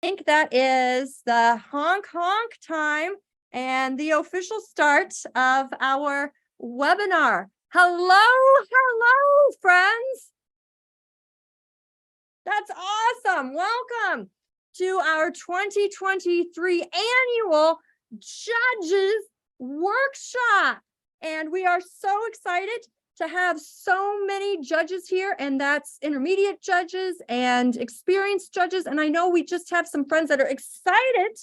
think that is the honk honk time and the official start of our webinar. Hello, friends. That's awesome. Welcome to our 2023 annual Judges Workshop. And we are so excited to have so many judges here, and that's intermediate judges and experienced judges. And I know we just have some friends that are excited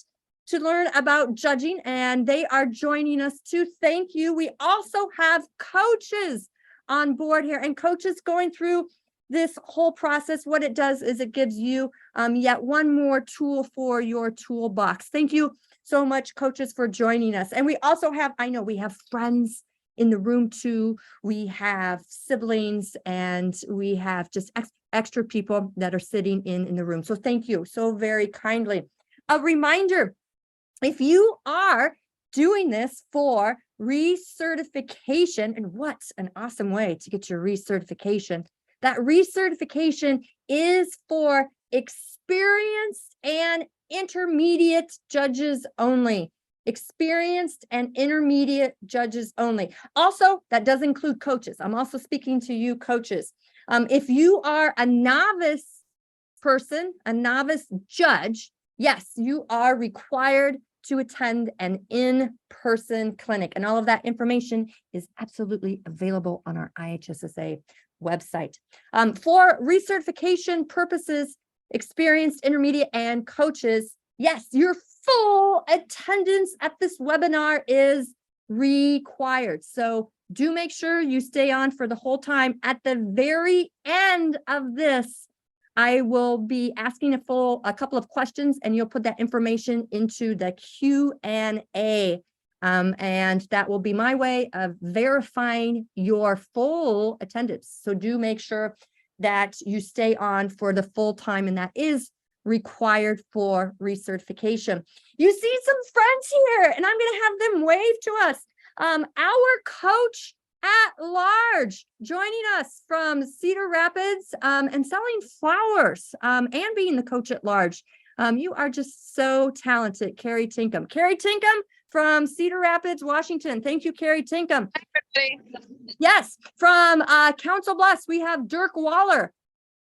to learn about judging, and they are joining us too. Thank you. We also have coaches on board here, and coaches going through this whole process. What it does is it gives you yet one more tool for your toolbox. Thank you so much, coaches, for joining us. And we also have, I know we have friends in the room too. We have siblings, and we have just extra people that are sitting in the room. So thank you so very kindly. A reminder, if you are doing this for recertification, and what an awesome way to get your recertification. That recertification is for experienced and intermediate judges only. Experienced and intermediate judges only. Also, that does include coaches. I'm also speaking to you, coaches. If you are a novice person, a novice judge, yes, you are required to attend an in-person clinic. And all of that information is absolutely available on our IHSSA website. For recertification purposes, experienced, intermediate, and coaches, yes, your full attendance at this webinar is required. So do make sure you stay on for the whole time. At the very end of this, I will be asking a couple of questions, and you'll put that information into the Q&A. And that will be my way of verifying your full attendance. So do make sure that you stay on for the full time, and that is required for recertification. You see some friends here, and I'm going to have them wave to us. Our coach at large joining us from Cedar Rapids, and selling flowers, and being the coach at large. You are just so talented, Carrie Tinkham. Carrie Tinkham from Cedar Rapids, Washington. Thank you, Carrie Tinkham. Hi, yes, from Council Bluffs, we have Dirk Waller.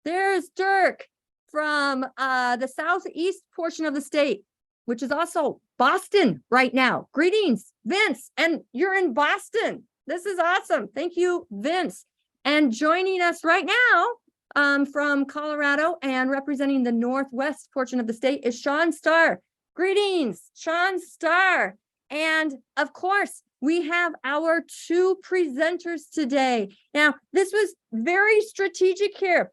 There's Dirk from the southeast portion of the state, which is also Boston right now. Greetings, Vince, and you're in Boston. This is awesome. Thank you, Vince. And joining us right now from Colorado and representing the northwest portion of the state is Sean Starr. Greetings, Sean Starr. And of course, we have our two presenters today. Now, this was very strategic here.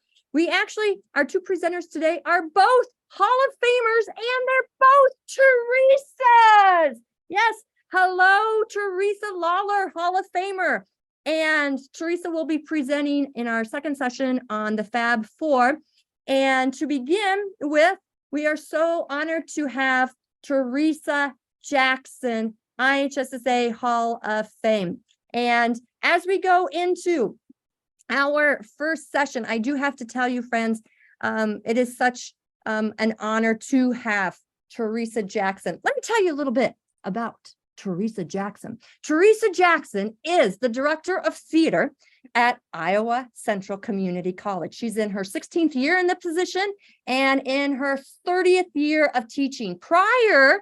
Our two presenters today are both Hall of Famers, and they're both Teresas. Yes. Hello, Teresa Lawler, Hall of Famer. And Teresa will be presenting in our second session on the Fab Four. And to begin with, we are so honored to have Teresa Jackson, IHSSA Hall of Fame. And as we go into our first session, I do have to tell you, friends, it is such an honor to have Teresa Jackson. Let me tell you a little bit about Teresa Jackson. Teresa Jackson is the director of theater at Iowa Central Community College. She's in her 16th year in the position and in her 30th year of teaching. Prior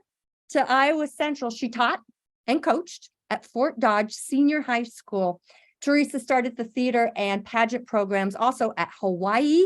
to Iowa Central, she taught and coached at Fort Dodge Senior High School. Teresa started the theater and pageant programs also at Hawaii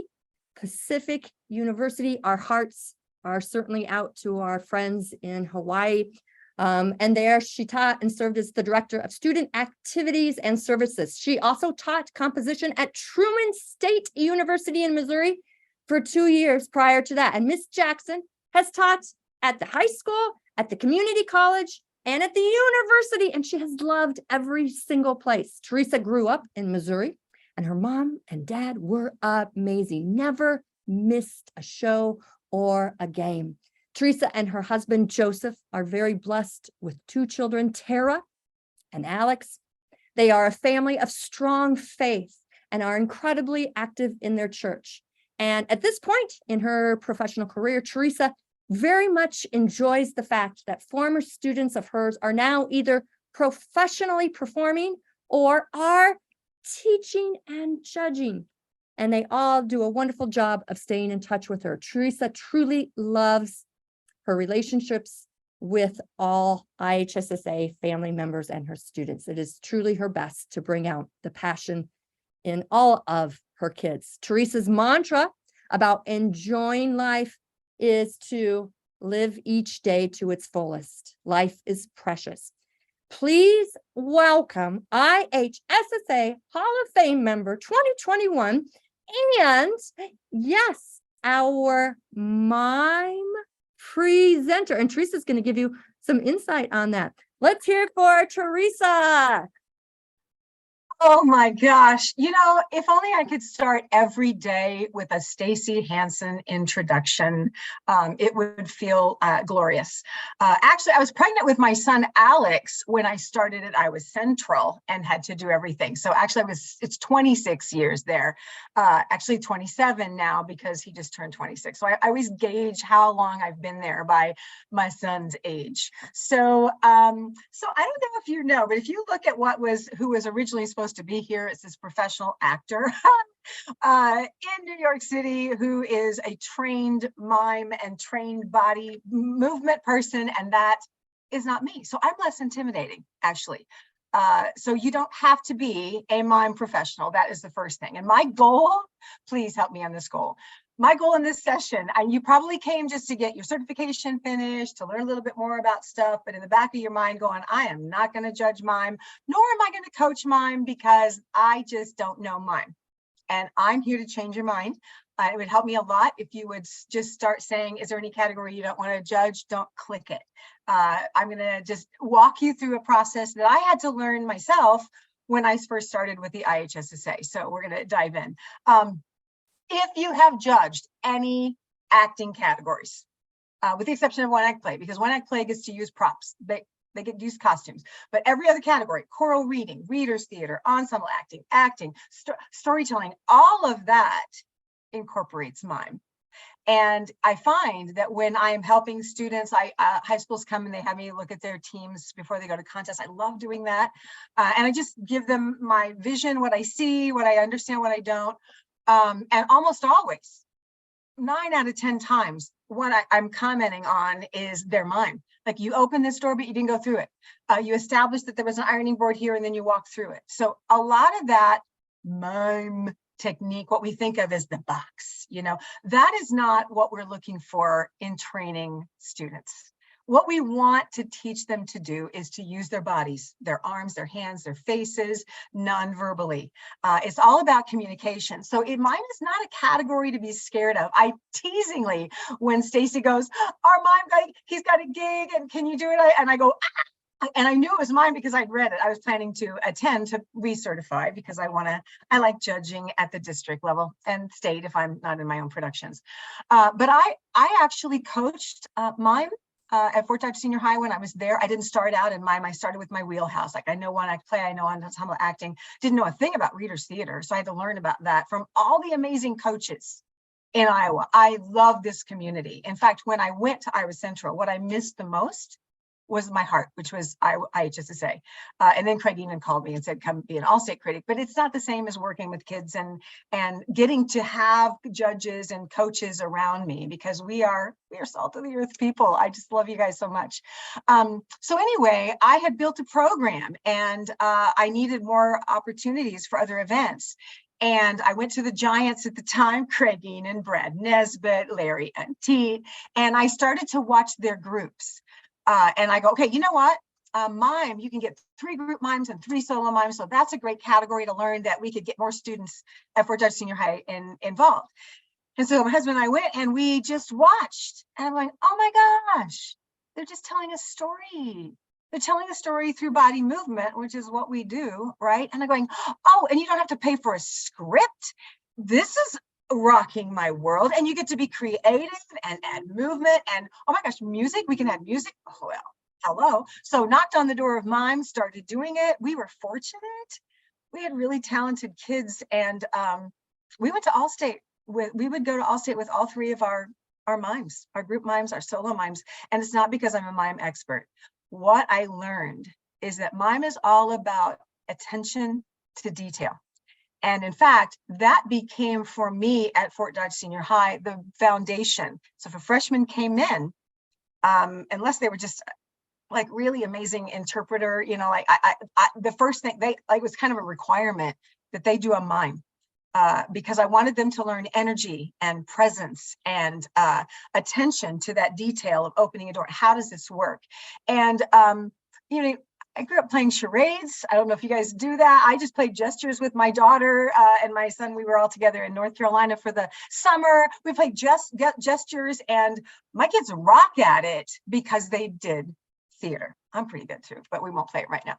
Pacific University. Our hearts are certainly out to our friends in Hawaii. And there she taught and served as the director of student activities and services. She also taught composition at Truman State University in Missouri for 2 years prior to that. And Miss Jackson has taught at the high school, at the community college, and at the university, and she has loved every single place. Teresa grew up in Missouri, and her mom and dad were amazing. Never missed a show or a game. Teresa and her husband, Joseph, are very blessed with 2 children, Tara and Alex. They are a family of strong faith and are incredibly active in their church. And at this point in her professional career, Teresa very much enjoys the fact that former students of hers are now either professionally performing or are teaching and judging. And they all do a wonderful job of staying in touch with her. Teresa truly loves her relationships with all IHSSA family members and her students. It is truly her best to bring out the passion in all of her kids. Teresa's mantra about enjoying life is to live each day to its fullest. Life is precious. Please welcome IHSSA Hall of Fame member 2021, and yes, our Mime presenter. And Teresa's going to give you some insight on that. Let's hear it for Teresa. Oh my gosh. If only I could start every day with a Stacey Hansen introduction, it would feel glorious. Actually, I was pregnant with my son, Alex, when I started at Iowa Central and had to do everything. So actually, it's 26 years there, actually 27 now because he just turned 26. So I always gauge how long I've been there by my son's age. So I don't know if you know, but if you look at who was originally supposed to be here, it's this professional actor in New York City who is a trained mime and trained body movement person, and that is not me. So I'm less intimidating, actually. So you don't have to be a mime professional. That is the first thing. And my goal, please help me on this goal. My goal in this session, and you probably came just to get your certification finished, to learn a little bit more about stuff, but in the back of your mind going, I am not going to judge mime, nor am I going to coach mime because I just don't know mime. And I'm here to change your mind. It would help me a lot if you would just start saying, is there any category you don't want to judge? Don't click it. I'm going to just walk you through a process that I had to learn myself when I first started with the IHSSA. So we're going to dive in. If you have judged any acting categories, with the exception of one act play, because one act play gets to use props, they get to use costumes, but every other category, choral reading, readers theater, ensemble acting, storytelling, all of that incorporates mime. And I find that when I am helping students, high schools come and they have me look at their teams before they go to contests. I love doing that. And I just give them my vision, what I see, what I understand, what I don't. And almost always, 9 out of 10 times, what I'm commenting on is their mime. Like, you open this door, but you didn't go through it. You established that there was an ironing board here, and then you walk through it. So a lot of that mime technique, what we think of as the box, that is not what we're looking for in training students. What we want to teach them to do is to use their bodies, their arms, their hands, their faces, non-verbally. It's all about communication. So mime is not a category to be scared of. I teasingly, when Stacey goes, our mime guy, he's got a gig, and can you do it? And I go, ah! And I knew it was mine because I'd read it. I was planning to attend to recertify because I like judging at the district level and state if I'm not in my own productions. But I actually coached mime at Fort Dodge Senior High when I was there. I didn't start out in mime. I started with my wheelhouse. Like, I know one act play, I know ensemble acting, didn't know a thing about readers theater. So I had to learn about that from all the amazing coaches in Iowa. I love this community. In fact, when I went to Iowa Central, what I missed the most was my heart, which was IHSSA. And then Craig Enan called me and said, come be an all-state critic. But it's not the same as working with kids and getting to have judges and coaches around me, because we are salt of the earth people. I just love you guys so much. So anyway, I had built a program, and I needed more opportunities for other events. And I went to the giants at the time, Craig Enan, Brad Nesbitt, Larry and Teet, and I started to watch their groups. And I go, okay, you know what? Mime, you can get 3 group mimes and 3 solo mimes. So that's a great category to learn, that we could get more students at Fort Dodge Senior High involved. And so my husband and I went, and we just watched. And I'm like, oh my gosh, they're just telling a story. They're telling a story through body movement, which is what we do, right? And I'm going, oh, and you don't have to pay for a script. This is rocking my world. And you get to be creative and add movement, and oh my gosh, music, we can add music. Oh, well, hello. So knocked on the door of mime, started doing it. We were fortunate. We had really talented kids, and we went to Allstate we would go to Allstate with all 3 of our our mimes, our group mimes, our solo mimes. And it's not because I'm a mime expert. What I learned is that mime is all about attention to detail. And in fact, that became for me at Fort Dodge Senior High, the foundation. So if a freshman came in, unless they were just like really amazing interpreter, you know, like the first thing they like was kind of a requirement that they do a mime. Because I wanted them to learn energy and presence and attention to that detail of opening a door. How does this work? And, you know, I grew up playing charades. I don't know if you guys do that. I just played gestures with my daughter and my son. We were all together in North Carolina for the summer. We played gestures, and my kids rock at it because they did theater. I'm pretty good too, but we won't play it right now.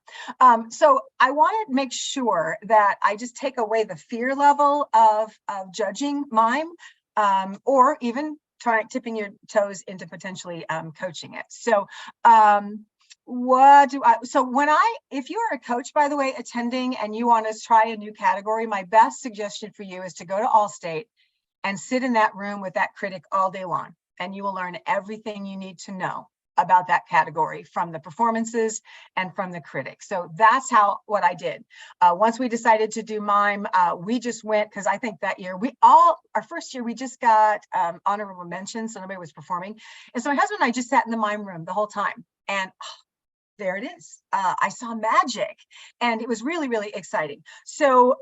So I want to make sure that I just take away the fear level of judging mime, or even tipping your toes into potentially coaching it. So if you are a coach, by the way, attending and you want to try a new category, my best suggestion for you is to go to Allstate and sit in that room with that critic all day long, and you will learn everything you need to know about that category from the performances and from the critics. So that's what I did. Once we decided to do mime, we just went, because I think that year, our first year, we just got honorable mentions, so nobody was performing. And so my husband and I just sat in the mime room the whole time. And there it is. I saw magic, and it was really, really exciting. So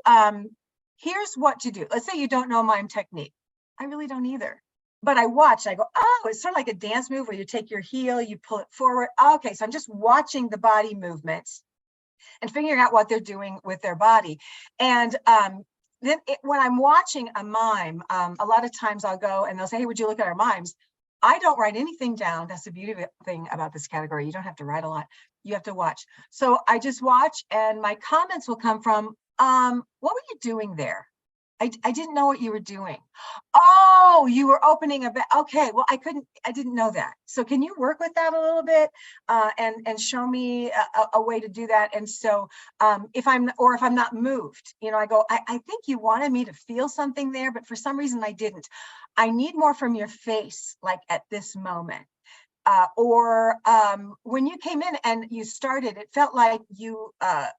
here's what to do. Let's say you don't know mime technique. I really don't either. But I watch, I go, oh, it's sort of like a dance move where you take your heel, you pull it forward. Okay, so I'm just watching the body movements and figuring out what they're doing with their body. And then when I'm watching a mime, a lot of times I'll go and they'll say, hey, would you look at our mimes? I don't write anything down. That's the beauty thing about this category. You don't have to write a lot. You have to watch. So I just watch, and my comments will come from, what were you doing there? I didn't know what you were doing. Oh, you were opening a bit. Okay, well, I didn't know that. So can you work with that a little bit and show me a way to do that? And so if I'm not moved, you know, I go, I think you wanted me to feel something there, but for some reason I didn't. I need more from your face, like at this moment. Or when you came in and you started, it felt like you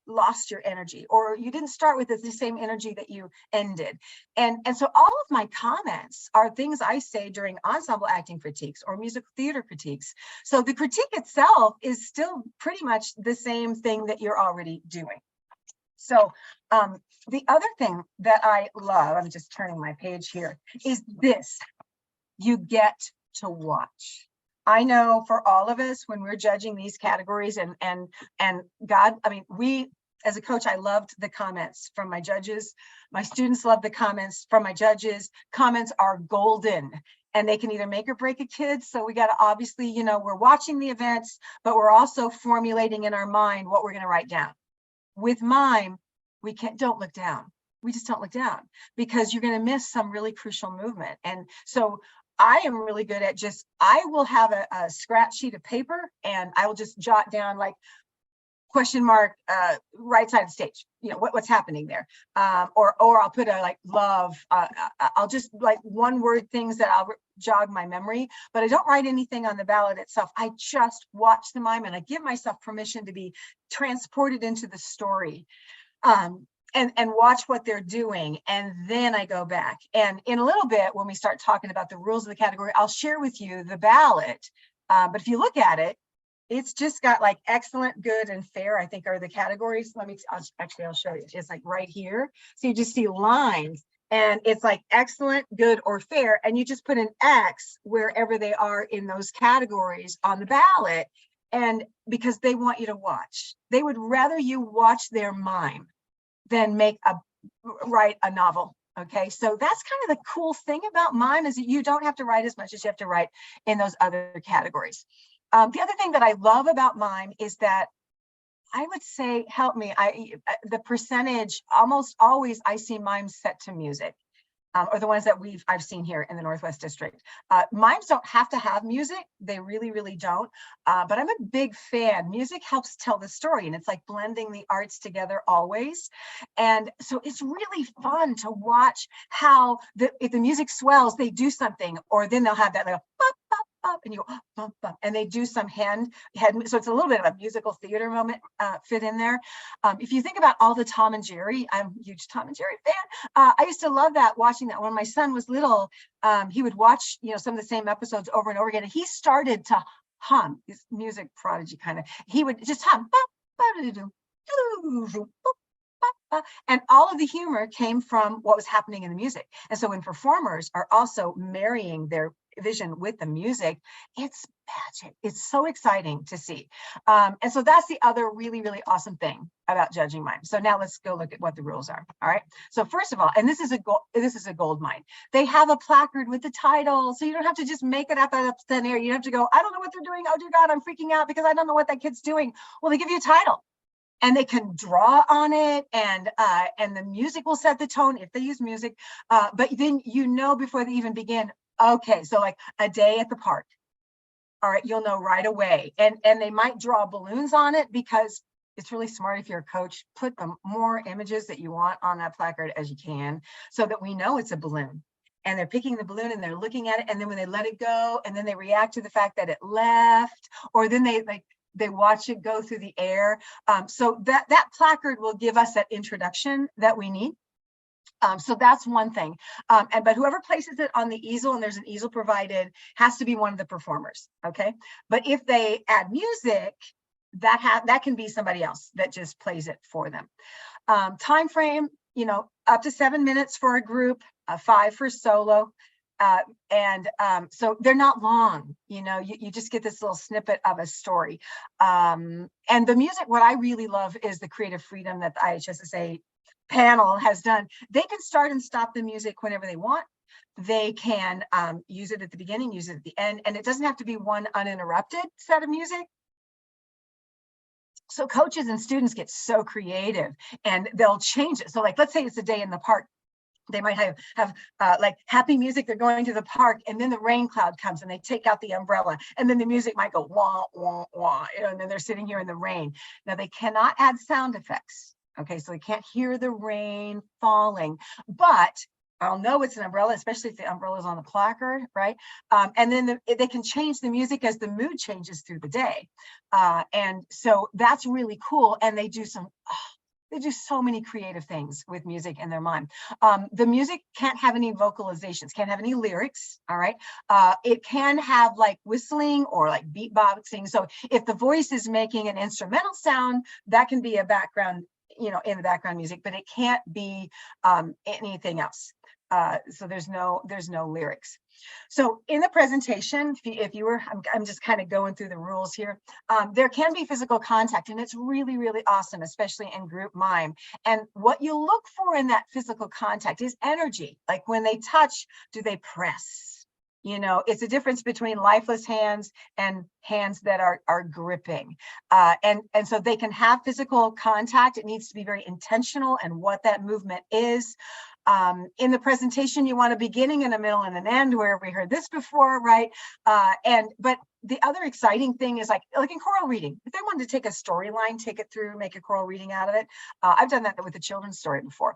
lost your energy, or you didn't start with the same energy that you ended. And so all of my comments are things I say during ensemble acting critiques or musical theater critiques. So the critique itself is still pretty much the same thing that you're already doing. So the other thing that I love, I'm just turning my page here, is this. You get to watch. I know for all of us, when we're judging these categories and God, I mean, as a coach, I loved the comments from my judges. My students love the comments from my judges. Comments are golden, and they can either make or break a kid. So we got to obviously, you know, we're watching the events, but we're also formulating in our mind what we're going to write down. With mime, don't look down. We just don't look down, because you're going to miss some really crucial movement. And so I am really good at I will have a scratch sheet of paper, and I will just jot down like question mark, right side of the stage, you know, what's happening there. Or I'll put a like love, I'll just like one word things that I'll jog my memory, but I don't write anything on the ballot itself. I just watch the mime, and I give myself permission to be transported into the story. And watch what they're doing. And then I go back. And in a little bit, when we start talking about the rules of the category, I'll share with you the ballot. But if you look at it, it's just got like excellent, good, and fair, I think are the categories. I'll show you. It's like right here. So you just see lines, and it's like excellent, good, or fair. And you just put an X wherever they are in those categories on the ballot. And because they want you to watch, they would rather you watch their mime than write a novel. Okay, so that's kind of the cool thing about mime, is that you don't have to write as much as you have to write in those other categories. The other thing that I love about mime is that I would say, help me, the percentage, almost always I see mime set to music. or the ones that I've seen here in the Northwest District. Mimes don't have to have music. They really, really don't. But I'm a big fan. Music helps tell the story, and it's like blending the arts together always. And so it's really fun to watch how if the music swells, they do something, or then they'll have that little bop, bop, bop, and you go bump, bump, and they do some head. So it's a little bit of a musical theater moment fit in there. If you think about all the Tom and Jerry, I'm a huge Tom and Jerry fan. I used to love that, watching that when my son was little. He would watch, some of the same episodes over and over again. And he started to hum, his music prodigy kind of. He would just hum, and all of the humor came from what was happening in the music. And so when performers are also marrying their vision with the music, it's magic. It's so exciting to see. And so that's the other really, really awesome thing about judging mime. So now let's go look at what the rules are. All right. So first of all, and this is a gold mine. They have a placard with the title, so you don't have to just make it up out of thin air. You don't have to go, I don't know what they're doing. Oh dear God, I'm freaking out because I don't know what that kid's doing. Well, they give you a title. And they can draw on it, and the music will set the tone if they use music. But then before they even begin, okay, so like a day at the park. All right, you'll know right away. And they might draw balloons on it, because it's really smart if you're a coach, put the more images that you want on that placard as you can, so that we know it's a balloon. And they're picking the balloon and they're looking at it, and then when they let it go, and then they react to the fact that it left, or then they watch it go through the air. So that placard will give us that introduction that we need. So that's one thing. But whoever places it on the easel, and there's an easel provided, has to be one of the performers. Okay. But if they add music, that can be somebody else that just plays it for them. Time frame, up to 7 minutes for a group, 5 for solo. So they're not long, you just get this little snippet of a story. And the music, what I really love is the creative freedom that the IHSSA panel has done. They can start and stop the music whenever they want. They can use it at the beginning, use it at the end, and it doesn't have to be one uninterrupted set of music. So coaches and students get so creative, and they'll change it. So like, let's say it's a day in the park. They might have like happy music. They're going to the park, and then the rain cloud comes and they take out the umbrella, and then the music might go wah, wah, wah, and then they're sitting here in the rain. Now they cannot add sound effects. Okay, so they can't hear the rain falling, but I'll know it's an umbrella, especially if the umbrella is on the placard, right? And then they can change the music as the mood changes through the day. And so that's really cool. And they do so many creative things with music in their mind. The music can't have any vocalizations, can't have any lyrics, all right? It can have like whistling or like beatboxing. So if the voice is making an instrumental sound, that can be a background, in the background music, but it can't be anything else. So there's no lyrics. So in the presentation, I'm just kind of going through the rules here. There can be physical contact, and it's really, really awesome, especially in group mime. And what you look for in that physical contact is energy. Like when they touch, do they press? It's a difference between lifeless hands and hands that are gripping. And so they can have physical contact. It needs to be very intentional and what that movement is. In the presentation, you want a beginning and a middle and an end, where we heard this before, right? But the other exciting thing is like in choral reading, if they wanted to take a storyline, take it through, make a choral reading out of it. I've done that with a children's story before.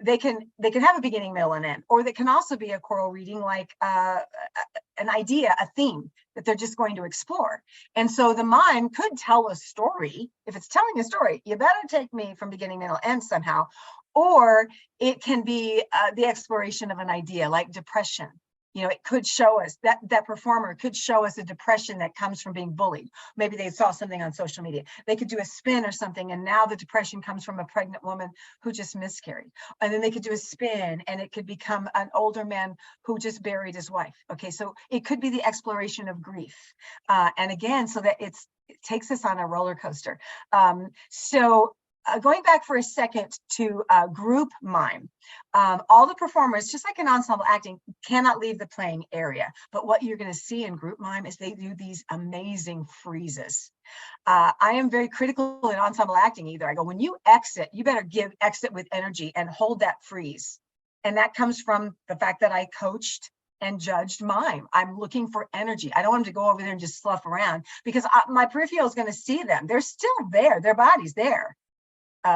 They can have a beginning, middle, and end, or they can also be a choral reading, like an idea, a theme that they're just going to explore. And so the mime could tell a story. If it's telling a story, you better take me from beginning, middle, end somehow. Or it can be the exploration of an idea, like depression. It could show us that performer could show us a depression that comes from being bullied. Maybe they saw something on social media. They could do a spin or something, and now the depression comes from a pregnant woman who just miscarried. And then they could do a spin, and it could become an older man who just buried his wife. Okay, so it could be the exploration of grief. And again, so that it takes us on a roller coaster. Going back for a second to group mime, all the performers, just like in ensemble acting, cannot leave the playing area. But what you're going to see in group mime is they do these amazing freezes. I am very critical in ensemble acting either. I go, when you exit, you better exit with energy and hold that freeze. And that comes from the fact that I coached and judged mime. I'm looking for energy. I don't want them to go over there and just slough around, because my peripheral is going to see them. They're still there. Their body's there.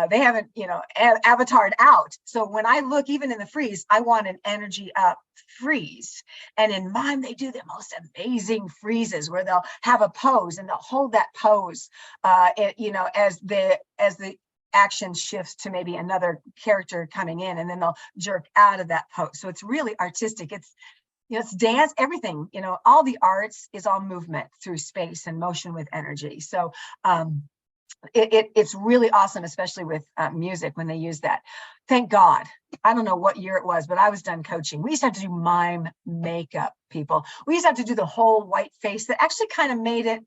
They haven't, avatared out. So when I look, even in the freeze, I want an energy up freeze. And in mime, they do the most amazing freezes where they'll have a pose and they'll hold that pose, as the action shifts to maybe another character coming in, and then they'll jerk out of that pose. So it's really artistic. It's dance, everything, all the arts is all movement through space and motion with energy. So it's really awesome, especially with music when they use that. Thank God. I don't know what year it was, but I was done coaching. We used to have to do mime makeup, people. We used to have to do the whole white face. That actually kind of made it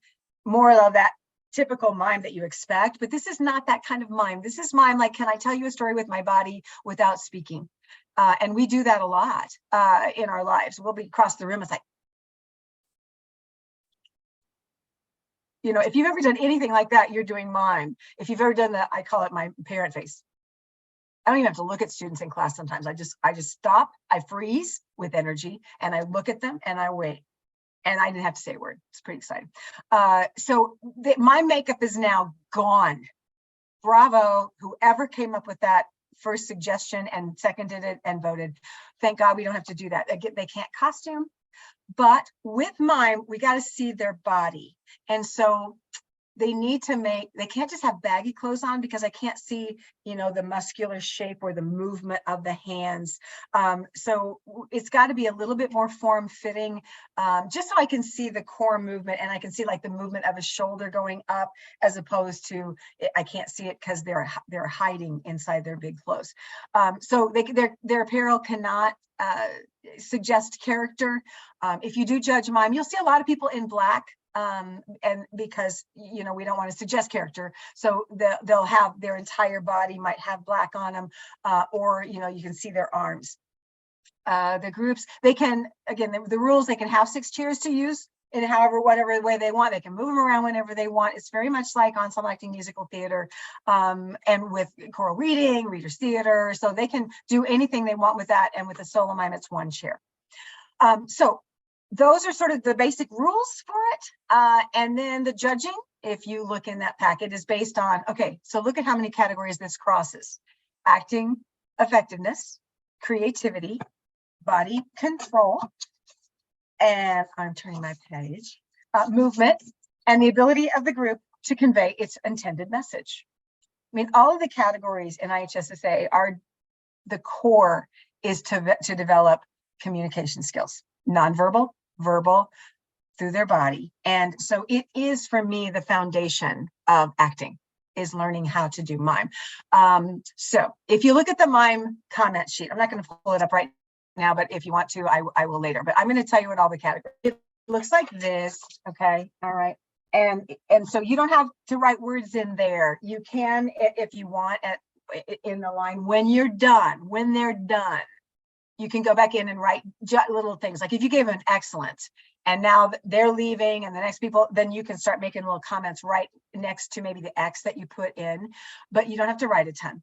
more of that typical mime that you expect, but this is not that kind of mime. This is mime like, can I tell you a story with my body without speaking? And we do that a lot in our lives. We'll be across the room. It's like, if you've ever done anything like that, you're doing mime. If you've ever done that, I call it my parent face. I don't even have to look at students in class sometimes. I just stop, I freeze with energy, and I look at them and I wait. And I didn't have to say a word. It's pretty exciting. My makeup is now gone. Bravo, whoever came up with that first suggestion and seconded it and voted. Thank God we don't have to do that. They can't costume. But with mime, we got to see their body. And so they can't just have baggy clothes on, because I can't see, the muscular shape or the movement of the hands. So it's got to be a little bit more form fitting, just so I can see the core movement, and I can see like the movement of a shoulder going up, as opposed to, I can't see it because they're hiding inside their big clothes. So their apparel cannot suggest character. If you do judge mime, you'll see a lot of people in black. And because, we don't want to suggest character. So they'll have their entire body might have black on them, or, you can see their arms. The groups, they can, again, the rules, they can have 6 chairs to use in whatever way they want. They can move them around whenever they want. It's very much like ensemble acting, musical theater, and with choral reading, readers theater. So they can do anything they want with that. And with a solo mime, it's 1 chair. So those are sort of the basic rules for it. And then the judging, if you look in that packet, is based on, okay, so look at how many categories this crosses: acting, effectiveness, creativity, body control, and I'm turning my page, movement, and the ability of the group to convey its intended message. I mean, all of the categories in IHSSA are, the core is to develop communication skills, nonverbal, verbal, through their body. And so it is, for me, the foundation of acting, is learning how to do mime. So if you look at the mime comment sheet, I'm not going to pull it up right now, but if you want to, I will later. But I'm going to tell you what all the categories. It looks like this. Okay. All right. And so you don't have to write words in there. You can, if you want, in the line, when you're done, when they're done, you can go back in and write little things. Like if you gave them an excellent and now they're leaving and the next people, then you can start making little comments right next to maybe the X that you put in, but you don't have to write a ton.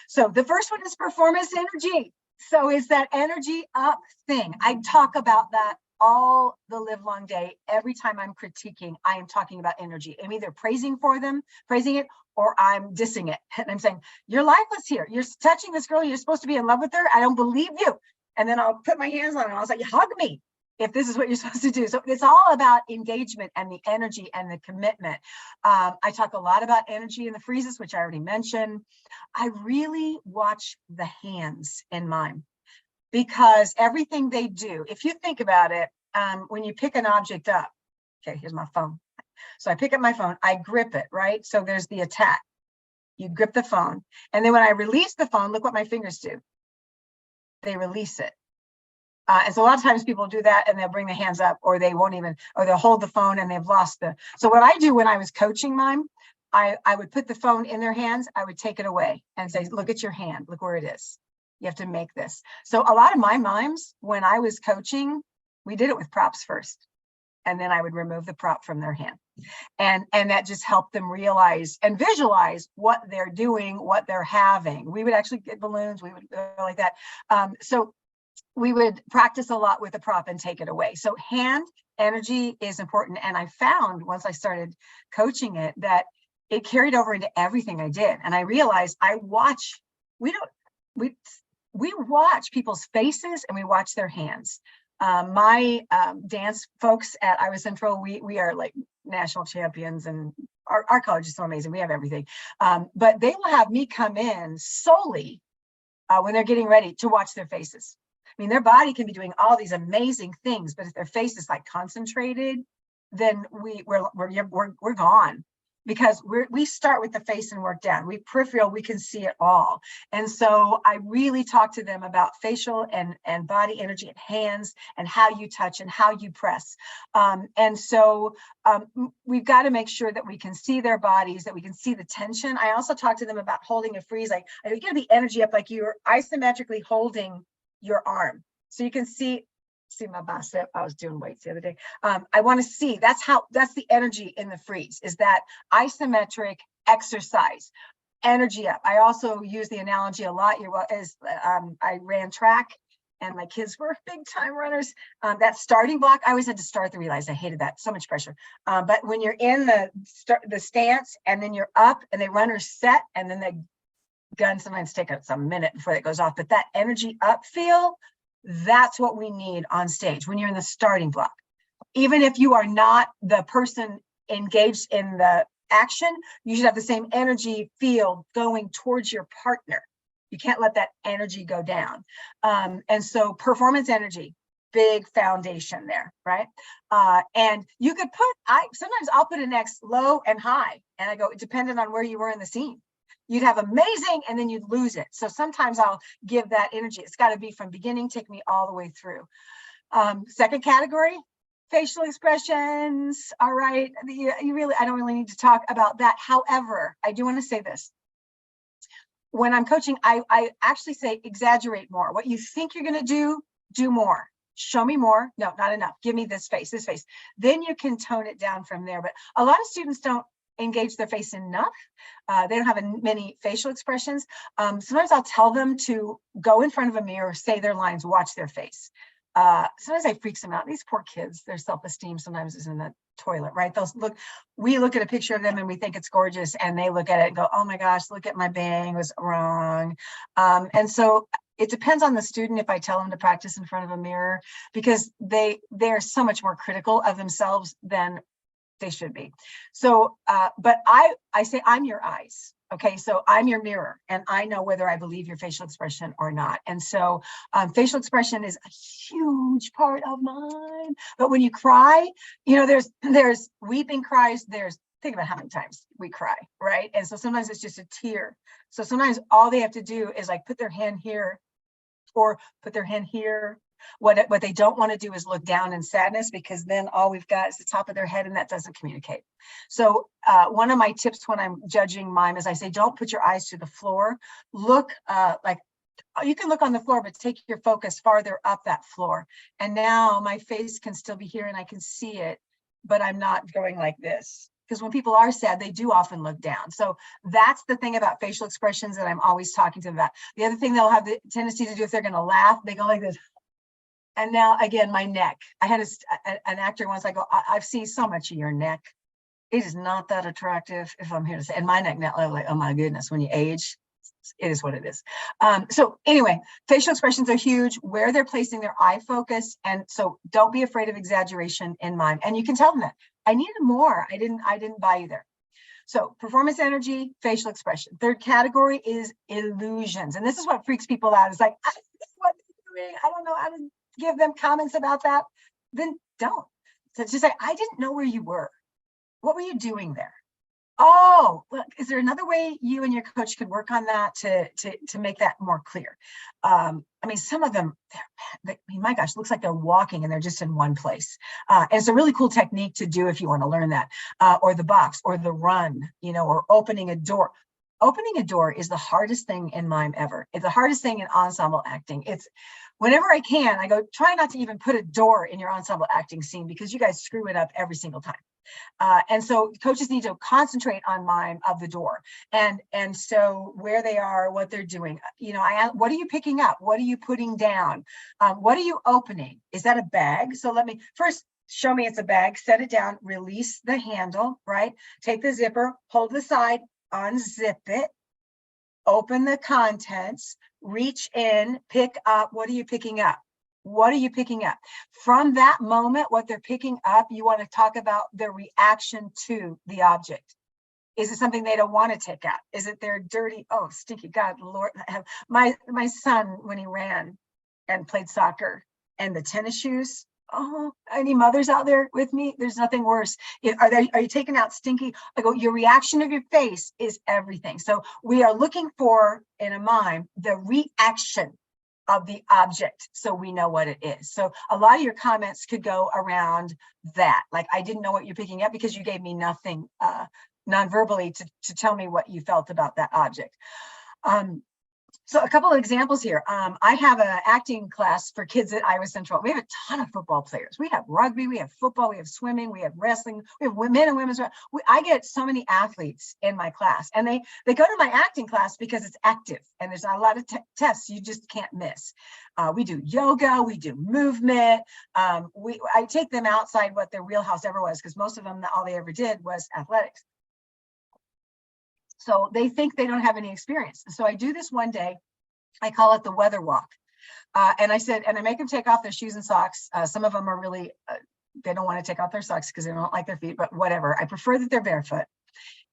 So the first one is performance energy. So is that energy up thing. I talk about that all the live long day. Every time I'm critiquing, I am talking about energy. I'm either praising it, or I'm dissing it. And I'm saying, you're lifeless here. You're touching this girl. You're supposed to be in love with her. I don't believe you. And then I'll put my hands on her and I'll say, hug me if this is what you're supposed to do. So it's all about engagement and the energy and the commitment. I talk a lot about energy in the freezes, which I already mentioned. I really watch the hands in mime, because everything they do, if you think about it, when you pick an object up, okay, here's my phone. So I pick up my phone, I grip it, right? So there's the attack. You grip the phone. And then when I release the phone, look what my fingers do. They release it. And so a lot of times people do that and they'll bring the hands up, or they won't even, or they'll hold the phone and they've lost so what I do when I was coaching mime, I would put the phone in their hands, I would take it away and say, look at your hand, look where it is. You have to make this. So a lot of my mimes, when I was coaching, we did it with props first. And then I would remove the prop from their hand. And that just helped them realize and visualize what they're doing, what they're having. We would actually get balloons, we would go like that. So we would practice a lot with the prop and take it away. So hand energy is important. And I found once I started coaching it that it carried over into everything I did. And I realized we watch people's faces and we watch their hands. My dance folks at Iowa Central, we are like national champions, and our college is so amazing. We have everything. But they will have me come in solely when they're getting ready to watch their faces. I mean, their body can be doing all these amazing things, but if their face is like concentrated, then we're gone, because we start with the face and work down. We peripheral, we can see it all. And so I really talk to them about facial and body energy and hands and how you touch and how you press. And so we've got to make sure that we can see their bodies, that we can see the tension. I also talk to them about holding a freeze. Like, you got the energy up, like you're isometrically holding your arm. So you can see my bicep. I was doing weights the other day. I want to see, that's the energy in the freeze, is that isometric exercise, energy up. I also use the analogy a lot. I ran track and my kids were big time runners. That starting block, I always had to start to realize I hated that, so much pressure. But when you're in the stance and then you're up and they runners set and then the gun sometimes take us a minute before it goes off, but that energy up feel, that's what we need on stage when you're in the starting block. Even if you are not the person engaged in the action, you should have the same energy feel going towards your partner. You can't let that energy go down. And so performance energy, big foundation there, right? And you could sometimes I'll put an X low and high, and I go, depending on where you were in the scene. You'd have amazing and then you'd lose it. So sometimes I'll give that energy. It's got to be from beginning, take me all the way through. Second category, facial expressions. All right. I don't really need to talk about that. However, I do want to say this. When I'm coaching, I actually say exaggerate more. What you think you're going to do more. Show me more. No, not enough. Give me this face. Then you can tone it down from there. But a lot of students don't engage their face enough. They don't have many facial expressions. Sometimes I'll tell them to go in front of a mirror, say their lines, watch their face. Sometimes I freaks them out. These poor kids, their self-esteem sometimes is in the toilet, right? We look at a picture of them and we think it's gorgeous, and they look at it and go, oh my gosh, look at my bang, was wrong. And so it depends on the student if I tell them to practice in front of a mirror, because they're so much more critical of themselves than they should be. So, but I say, I'm your eyes. Okay. So I'm your mirror and I know whether I believe your facial expression or not. And so facial expression is a huge part of mine. But when you cry, there's weeping cries. Think about how many times we cry, right? And so sometimes it's just a tear. So sometimes all they have to do is like put their hand here or put their hand here. What they don't want to do is look down in sadness, because then all we've got is the top of their head, and that doesn't communicate. So one of my tips when I'm judging mime is I say, don't put your eyes to the floor. Look like you can look on the floor, but take your focus farther up that floor. And now my face can still be here and I can see it, but I'm not going like this. Because when people are sad, they do often look down. So that's the thing about facial expressions that I'm always talking to them about. The other thing they'll have the tendency to do if they're going to laugh, they go like this. And now, again, my neck. I had an actor once, I go, I've seen so much of your neck. It is not that attractive, if I'm here to say. And my neck now, like, oh my goodness, when you age, it is what it is. So anyway, facial expressions are huge, where they're placing their eye focus. And so don't be afraid of exaggeration in mime. And you can tell them that. I needed more. I didn't buy either. So performance energy, facial expression. Third category is illusions. And this is what freaks people out. It's like, what they're doing. I don't know how to give them comments about that. Then don't. So just say, I didn't know where you were. What were you doing there? Oh, look, is there another way you and your coach could work on that to make that more clear? I mean, some of them, my gosh, looks like they're walking and they're just in one place. And it's a really cool technique to do if you want to learn that, or the box, or the run, or opening a door. Opening a door is the hardest thing in mime ever. It's the hardest thing in ensemble acting. whenever I can, I go, try not to even put a door in your ensemble acting scene because you guys screw it up every single time. And so coaches need to concentrate on mime of the door and so where they are, what they're doing. You know, what are you picking up? What are you putting down? What are you opening? Is that a bag? So let me first show me it's a bag, set it down, release the handle, right? Take the zipper, hold the side, unzip it, open the contents, reach in, pick up. What are you picking up? What are you picking up? From that moment, what they're picking up, you want to talk about their reaction to the object. Is it something they don't want to take out? Is it their dirty, oh, stinky, God, Lord. My son, when he ran and played soccer and the tennis shoes, oh, any mothers out there with me? There's nothing worse. Are you taking out stinky? I go, your reaction of your face is everything. So we are looking for, in a mime, the reaction of the object so we know what it is. So a lot of your comments could go around that. Like, I didn't know what you're picking up because you gave me nothing non-verbally to tell me what you felt about that object. So a couple of examples here. I have an acting class for kids at Iowa Central. We have a ton of football players. We have rugby, we have football, we have swimming, we have wrestling, we have men and women's. I get so many athletes in my class, and they go to my acting class because it's active and there's not a lot of tests you just can't miss. We do yoga, we do movement. I take them outside what their wheelhouse ever was, because most of them, all they ever did was athletics. So they think they don't have any experience. So I do this one day. I call it the weather walk. And I said, and I make them take off their shoes and socks. Some of them are really, they don't want to take off their socks because they don't like their feet, but whatever. I prefer that they're barefoot.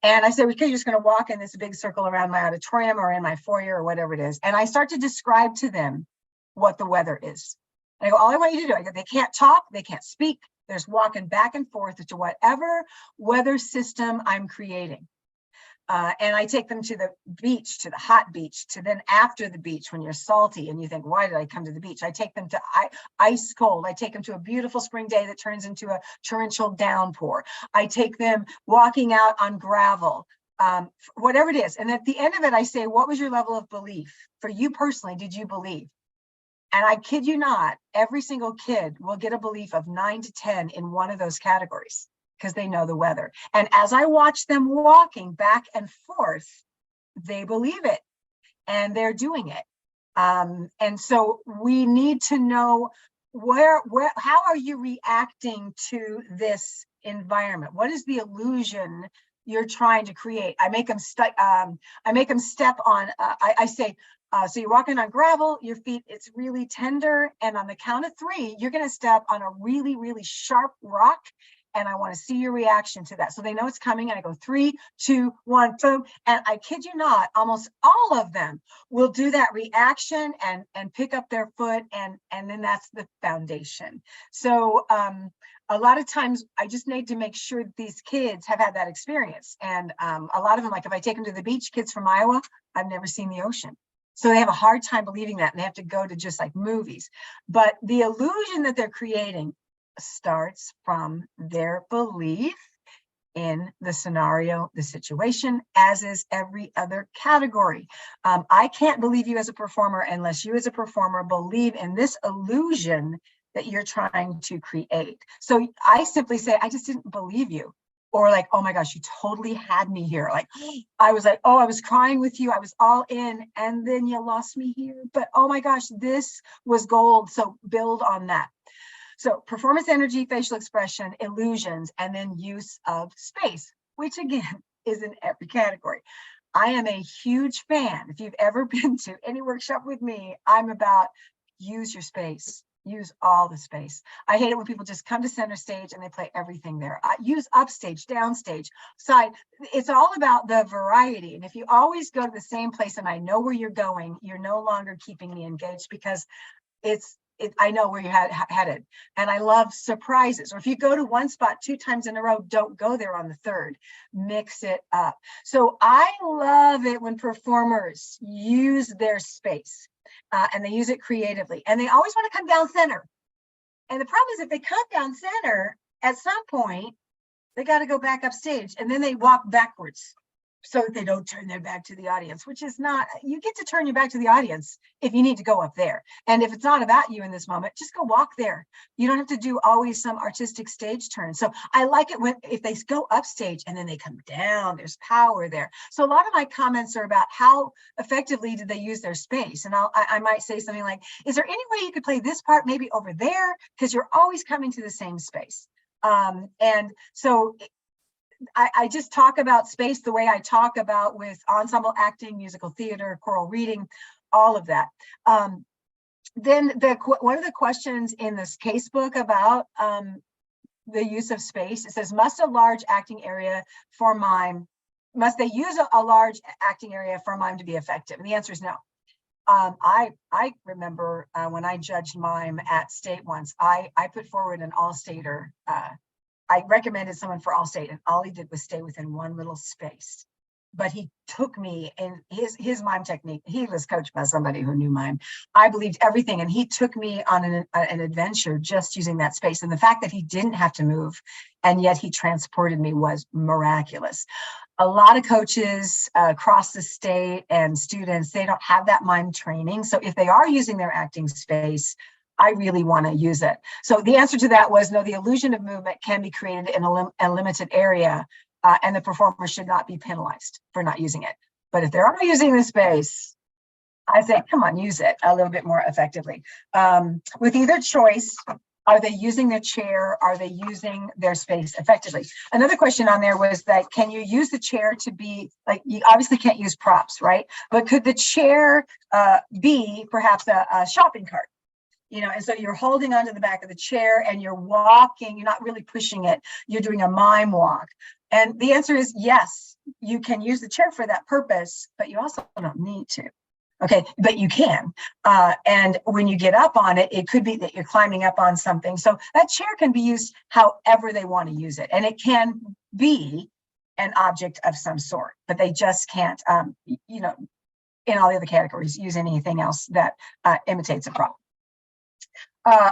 And I said, okay, you're just going to walk in this big circle around my auditorium or in my foyer or whatever it is. And I start to describe to them what the weather is. And I go, all I want you to do, I go, they can't talk, they can't speak. There's walking back and forth to whatever weather system I'm creating. And I take them to the beach, to the hot beach, to then after the beach when you're salty and you think, why did I come to the beach? I take them to ice cold. I take them to a beautiful spring day that turns into a torrential downpour. I take them walking out on gravel, whatever it is. And at the end of it, I say, what was your level of belief? For you personally, did you believe? And I kid you not, every single kid will get a belief of 9 to 10 in one of those categories, because they know the weather. And as I watch them walking back and forth, they believe it and they're doing it. And so we need to know how are you reacting to this environment? What is the illusion you're trying to create? I make them step on, I say, so you're walking on gravel, your feet, it's really tender. And on the count of 3, you're going to step on a really, really sharp rock. And I want to see your reaction to that. So they know it's coming. And I go 3, 2, 1, boom. And I kid you not, almost all of them will do that reaction and pick up their foot. And then that's the foundation. So a lot of times I just need to make sure that these kids have had that experience. And a lot of them, like if I take them to the beach, kids from Iowa, I've never seen the ocean. So they have a hard time believing that, and they have to go to just like movies. But the illusion that they're creating starts from their belief in the scenario, the situation, as is every other category. I can't believe you as a performer unless you as a performer believe in this illusion that you're trying to create. So I simply say, I just didn't believe you. Or like, oh my gosh, you totally had me here. Like, I was like, oh, I was crying with you. I was all in, and then you lost me here. But oh my gosh, this was gold. So build on that. So performance energy, facial expression, illusions, and then use of space, which again is in every category. I am a huge fan. If you've ever been to any workshop with me, I'm about use your space. Use all the space. I hate it when people just come to center stage and they play everything there. Use upstage, downstage, side. It's all about the variety. And if you always go to the same place and I know where you're going, you're no longer keeping me engaged, because I know where you're headed. And I love surprises. Or if you go to one spot 2 times in a row, don't go there on the 3rd. Mix it up. So I love it when performers use their space. And they use it creatively, and they always want to come down center. And the problem is, if they come down center, at some point, they got to go back up stage, and then they walk backwards. so that they don't turn their back to the audience, which is not, you get to turn your back to the audience if you need to go up there. And if it's not about you in this moment, just go walk there. You don't have to do always some artistic stage turn. So I like it when, if they go upstage and then they come down, there's power there. So a lot of my comments are about how effectively did they use their space. And I might say something like, is there any way you could play this part maybe over there? Because you're always coming to the same space. And so I just talk about space the way I talk about with ensemble acting, musical theater, choral reading, all of that. Then one of the questions in this casebook about the use of space, it says, must a large acting area for mime, must they use a large acting area for mime to be effective? And the answer is no. I remember when I judged mime at state once, I put forward an all-stater. I recommended someone for all state, and all he did was stay within one little space. But he took me in his mime technique. He was coached by somebody who knew mime. I believed everything, and he took me on an adventure just using that space. And the fact that he didn't have to move, and yet he transported me, was miraculous. A lot of coaches across the state and students, they don't have that mime training. So if they are using their acting space, I really want to use it. So the answer to that was no, the illusion of movement can be created in a limited area, and the performer should not be penalized for not using it. But if they're not using the space, I say, come on, use it a little bit more effectively. With either choice, are they using their chair? Are they using their space effectively? Another question on there was that, can you use the chair to be, like, you obviously can't use props, right? But could the chair be perhaps a shopping cart? You know, and so you're holding onto the back of the chair and you're walking, you're not really pushing it, you're doing a mime walk. And the answer is yes, you can use the chair for that purpose, but you also don't need to. Okay, but you can. And when you get up on it, it could be that you're climbing up on something. So that chair can be used however they want to use it. And it can be an object of some sort, but they just can't, you know, in all the other categories, use anything else that imitates a prop.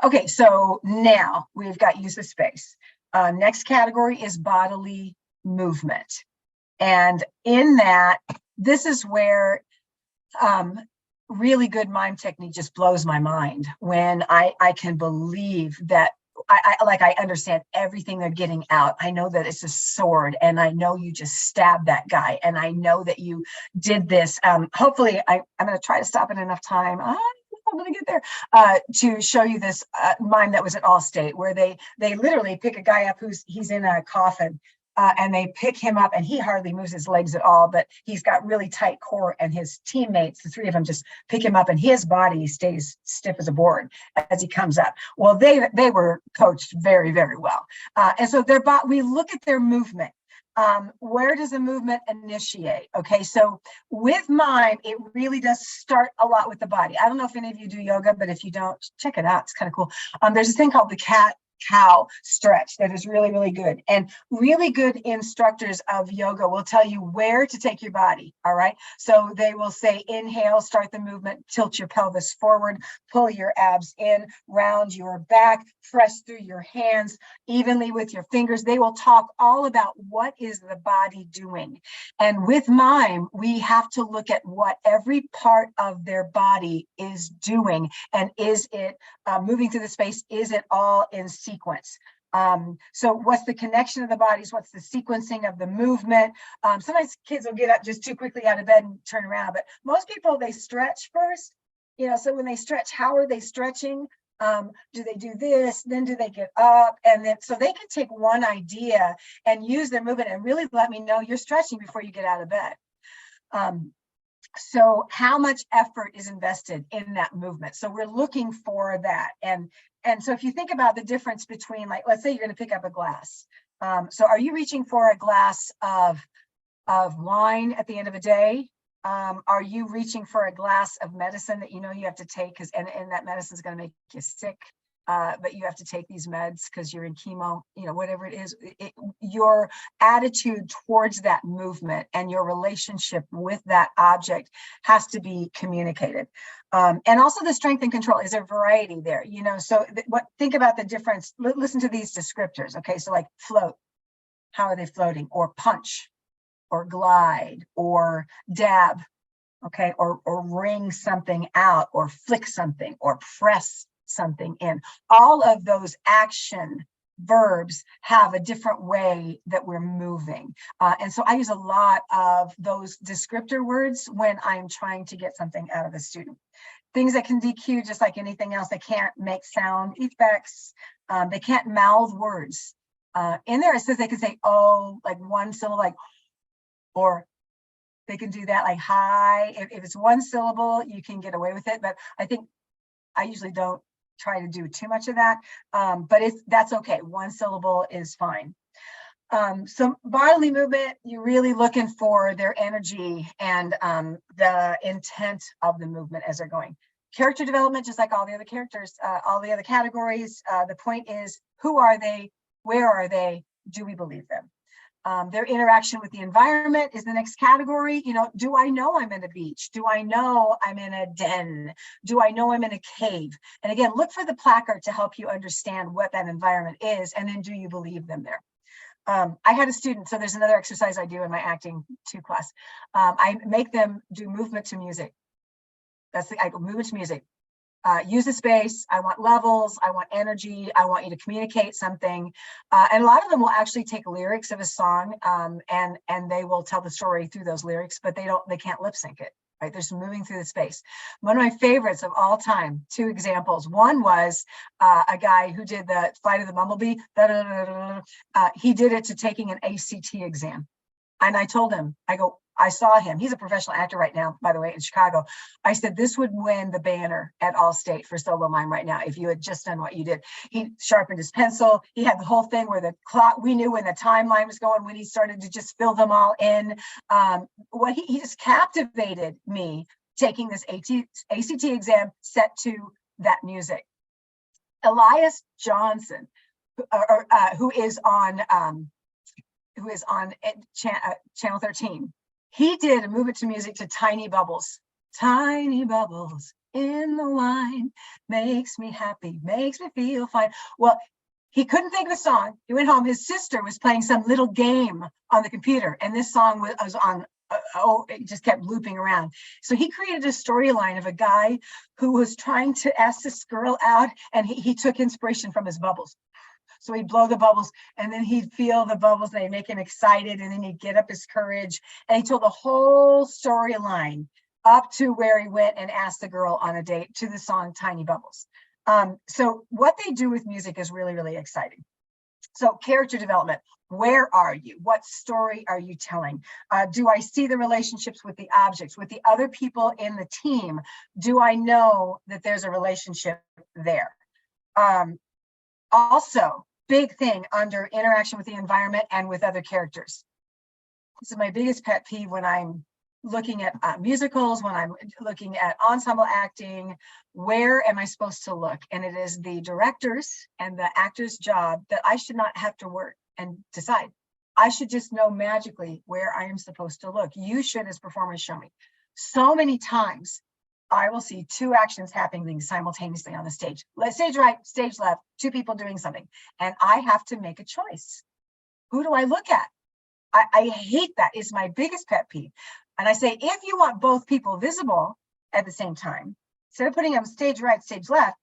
Okay, so now we've got use of space. Next category is bodily movement. And in that, this is where really good mime technique just blows my mind, when I can believe that I understand everything they're getting out. I know that it's a sword, and I know you just stabbed that guy, and I know that you did this. Hopefully I'm going to try to stop in enough time. I'm going to get there to show you this mime that was at Allstate, where they literally pick a guy up he's in a coffin, and they pick him up, and he hardly moves his legs at all, but he's got really tight core, and his teammates, the three of them, just pick him up, and his body stays stiff as a board as he comes up. Well, they were coached very, very well, and so we look at their movement. Where does a movement initiate? Okay, so with mime, it really does start a lot with the body. I don't know if any of you do yoga, but if you don't, check it out. It's kind of cool. There's this thing called the cat-cow stretch that is really, really good. And really good instructors of yoga will tell you where to take your body, all right? So they will say, inhale, start the movement, tilt your pelvis forward, pull your abs in, round your back, press through your hands evenly with your fingers. They will talk all about what is the body doing. And with mime, we have to look at what every part of their body is doing. And is it moving through the space? Is it all in sequence? So what's the connection of the bodies? What's the sequencing of the movement? Sometimes kids will get up just too quickly out of bed and turn around, but most people, they stretch first. You know, so when they stretch, how are they stretching? Do they do this? Then do they get up? And then, so they can take one idea and use their movement and really let me know you're stretching before you get out of bed. So how much effort is invested in that movement? So we're looking for that. And so if you think about the difference between, like, let's say you're going to pick up a glass. So are you reaching for a glass of wine at the end of a day? Are you reaching for a glass of medicine that you know you have to take, and that medicine is going to make you sick, but you have to take these meds because you're in chemo, you know, whatever it is, your attitude towards that movement and your relationship with that object has to be communicated. And also the strength and control is a variety there, you know, so think about the difference. Listen to these descriptors. Okay, so like float, how are they floating? Or punch, or glide or dab, okay, or wring something out or flick something or press something in. All of those action verbs have a different way that we're moving. And so I use a lot of those descriptor words when I'm trying to get something out of a student. Things that can DQ, just like anything else, they can't make sound effects. They can't mouth words. In there, it says they can say, oh, like one syllable, like, or they can do that like hi. If it's one syllable, you can get away with it. But I think I usually don't try to do too much of that. But that's okay. One syllable is fine. So bodily movement, you're really looking for their energy and the intent of the movement as they're going. Character development, just like all the other characters, all the other categories, the point is, who are they? Where are they? Do we believe them? Their interaction with the environment is the next category. You know, do I know I'm in a beach? Do I know I'm in a den? Do I know I'm in a cave? And again, look for the placard to help you understand what that environment is, and then do you believe them there? I had a student, so there's another exercise I do in my acting 2 class. I make them do movement to music. I go movement to music. Use the space. I want levels. I want energy. I want you to communicate something. And a lot of them will actually take lyrics of a song and they will tell the story through those lyrics, but they can't lip sync it. Right? They're just moving through the space. One of my favorites of all time, 2 examples. One was a guy who did the Flight of the Bumblebee. He did it to taking an ACT exam. And I told him, I saw him. He's a professional actor right now, by the way, in Chicago. I said, this would win the banner at Allstate for solo mime right now if you had just done what you did. He sharpened his pencil. He had the whole thing where the clock, we knew when the timeline was going, when he started to just fill them all in. He just captivated me taking this ACT exam set to that music. Elias Johnson, who is on Channel 13. He did a movement to music to Tiny Bubbles. Tiny bubbles in the wine makes me happy, makes me feel fine. Well, he couldn't think of a song. He went home. His sister was playing some little game on the computer, and this song was on. It just kept looping around. So he created a storyline of a guy who was trying to ask this girl out, and he took inspiration from his bubbles. So he'd blow the bubbles, and then he'd feel the bubbles, and they'd make him excited, and then he'd get up his courage. And he told the whole storyline up to where he went and asked the girl on a date to the song Tiny Bubbles. So what they do with music is really, really exciting. So character development, where are you? What story are you telling? Do I see the relationships with the objects, with the other people in the team? Do I know that there's a relationship there? Also, big thing under interaction with the environment and with other characters. This is my biggest pet peeve when I'm looking at musicals, when I'm looking at ensemble acting. Where am I supposed to look? And it is the director's and the actor's job that I should not have to work and decide. I should just know magically where I am supposed to look. You should, as performers, show me. So many times I will see 2 actions happening simultaneously on the stage. Stage right, stage left, 2 people doing something. And I have to make a choice. Who do I look at? I hate that. It's my biggest pet peeve. And I say, if you want both people visible at the same time, instead of putting them stage right, stage left,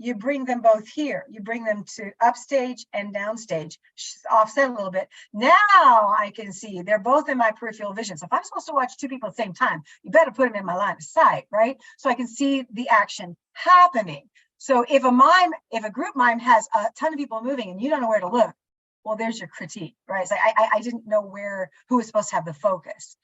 you bring them both here. You bring them to upstage and downstage, offset a little bit. Now I can see they're both in my peripheral vision. So if I'm supposed to watch 2 people at the same time, you better put them in my line of sight, right? So I can see the action happening. So if a group mime has a ton of people moving and you don't know where to look, well, there's your critique, right? It's like, I didn't know who was supposed to have the focus.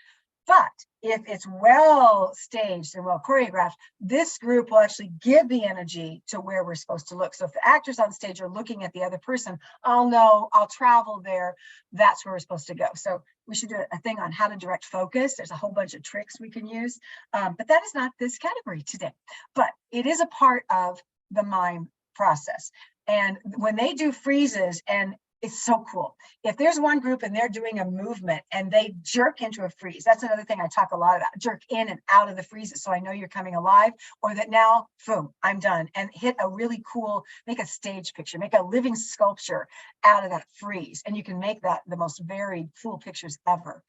But if it's well staged and well choreographed, this group will actually give the energy to where we're supposed to look. So if the actors on stage are looking at the other person, I'll know, I'll travel there. That's where we're supposed to go. So we should do a thing on how to direct focus. There's a whole bunch of tricks we can use, but that is not this category today. But it is a part of the mime process. And when they do freezes, and it's so cool. If there's one group and they're doing a movement and they jerk into a freeze, that's another thing I talk a lot about, jerk in and out of the freezes. So I know you're coming alive, or that now, boom, I'm done, and hit a really cool, make a stage picture, make a living sculpture out of that freeze. And you can make that the most varied, cool pictures ever.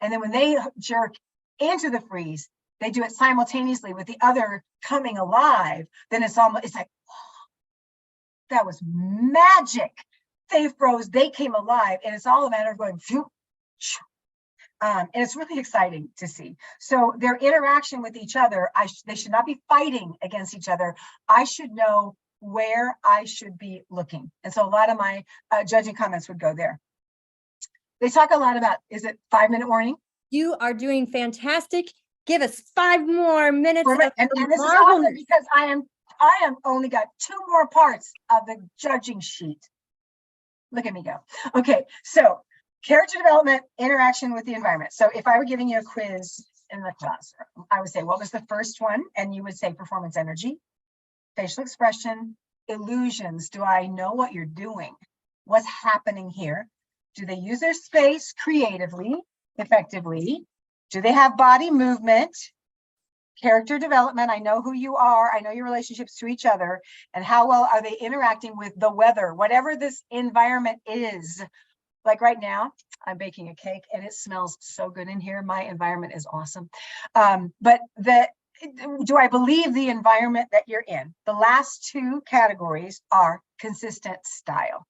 And then when they jerk into the freeze, they do it simultaneously with the other coming alive. Then it's like, oh, that was magic. They froze, they came alive, and it's all a matter of going, phew, phew. And it's really exciting to see. So their interaction with each other, they should not be fighting against each other. I should know where I should be looking. And so a lot of my judging comments would go there. They talk a lot about, is it 5-minute warning? You are doing fantastic. Give us 5 more minutes. And this is awesome because I am only got 2 more parts of the judging sheet. Look at me go. Okay, so character development, interaction with the environment. So if I were giving you a quiz in the classroom, I would say, what was the first one? And you would say performance energy, facial expression, illusions. Do I know what you're doing? What's happening here? Do they use their space creatively, effectively? Do they have body movement? Character development, I know who you are, I know your relationships to each other, and how well are they interacting with the weather, whatever this environment is. Like right now, I'm baking a cake and it smells so good in here. My environment is awesome. But do I believe the environment that you're in? The last 2 categories are consistent style.